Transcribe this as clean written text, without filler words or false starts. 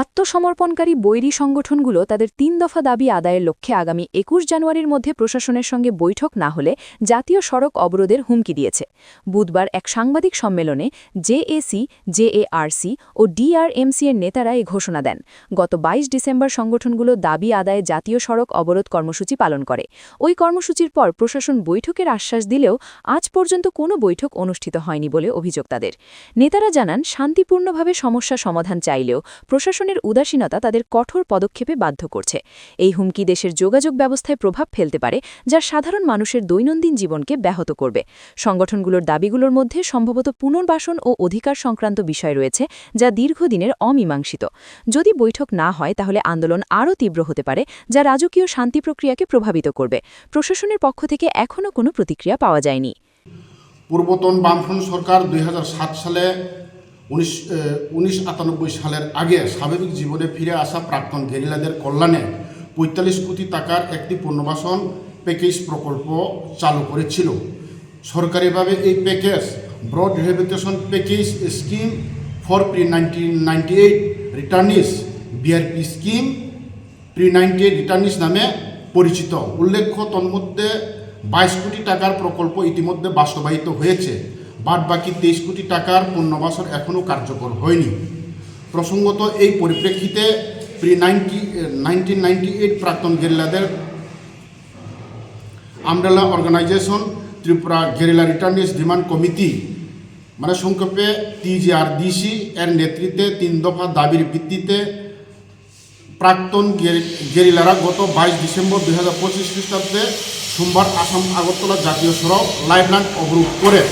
আত্মসমর্পণকারী বৈরী সংগঠনগুলো তাদের ৩ দফা দাবি আদায়ের লক্ষ্যে আগামী ২১ জানুয়ারির মধ্যে প্রশাসনের সঙ্গে বৈঠক না হলে জাতীয় সড়ক অবরোধের হুমকি দিয়েছে। বুধবার এক সাংবাদিক সম্মেলনে জেএসি, জেএআরসি ও ডিআরএমসি এর নেতারা এ ঘোষণা দেন। গত ২২ ডিসেম্বর সংগঠনগুলো দাবি আদায়ে জাতীয় সড়ক অবরোধ কর্মসূচি পালন করে। ওই কর্মসূচির পর প্রশাসন বৈঠকের আশ্বাস দিলেও আজ পর্যন্ত কোনো বৈঠক অনুষ্ঠিত হয়নি বলে অভিযোগ তাদের। নেতারা জানান, শান্তিপূর্ণভাবে সমস্যা সমাধান চাইলেও প্রশাসনের উদাসীনতা তাদের কঠোর পদক্ষেপে বাধ্য করছে। এই হুমকি দেশের যোগাযোগ ব্যবস্থায় প্রভাব ফেলতে পারে, যা সাধারণ মানুষের দৈনন্দিন জীবনকে ব্যাহত করবে। সংগঠনগুলোর দাবিগুলোর মধ্যে সম্ভবত পুনর্বাসন ও অধিকার সংক্রান্ত বিষয় রয়েছে, যা দীর্ঘদিনের অমীমাংসিত। যদি বৈঠক না হয় তাহলে আন্দোলন আরও তীব্র হতে পারে, যা রাজকীয় শান্তি প্রক্রিয়াকে প্রভাবিত করবে। প্রশাসনের পক্ষ থেকে এখনও কোনো প্রতিক্রিয়া পাওয়া যায়নি। পূর্বতন বামফ্রন্ট সরকার ২০০৭ সালে ১৯৯৮ সালের আগে স্বাভাবিক জীবনে ফিরে আসা প্রাক্তন গেরিলাদের কল্যাণে ৪৫ কোটি টাকার একটি পুনর্বাসন প্যাকেজ প্রকল্প চালু করেছিল। সরকারিভাবে এই package broad rehabilitation package scheme for প্রি-1998 returnees, BRP scheme pre ninety eight returnees নামে পরিচিত। উল্লেখ্য, তন্মধ্যে ২২ কোটি টাকার প্রকল্প ইতিমধ্যে বাস্তবায়িত হয়েছে। বাদবাকি ২৩ কোটি টাকার পুনর্বাসন এখনও কার্যকর হয়নি। প্রসঙ্গত, এই পরিপ্রেক্ষিতে প্রি-1998 প্রাক্তন গেরিলাদের umbrella organisation Tripura guerrilla returnees demand committee, মানে সংক্ষেপে TGRDC এর নেতৃত্বে ৩ দফা দাবির ভিত্তিতে প্রাক্তন গেরিলারা গত ২২ ডিসেম্বর ২০২৫ খ্রিস্টাব্দে সোমবার আসাম আগরতলা জাতীয় সড়ক লাইফলাইন অবরোধ করে।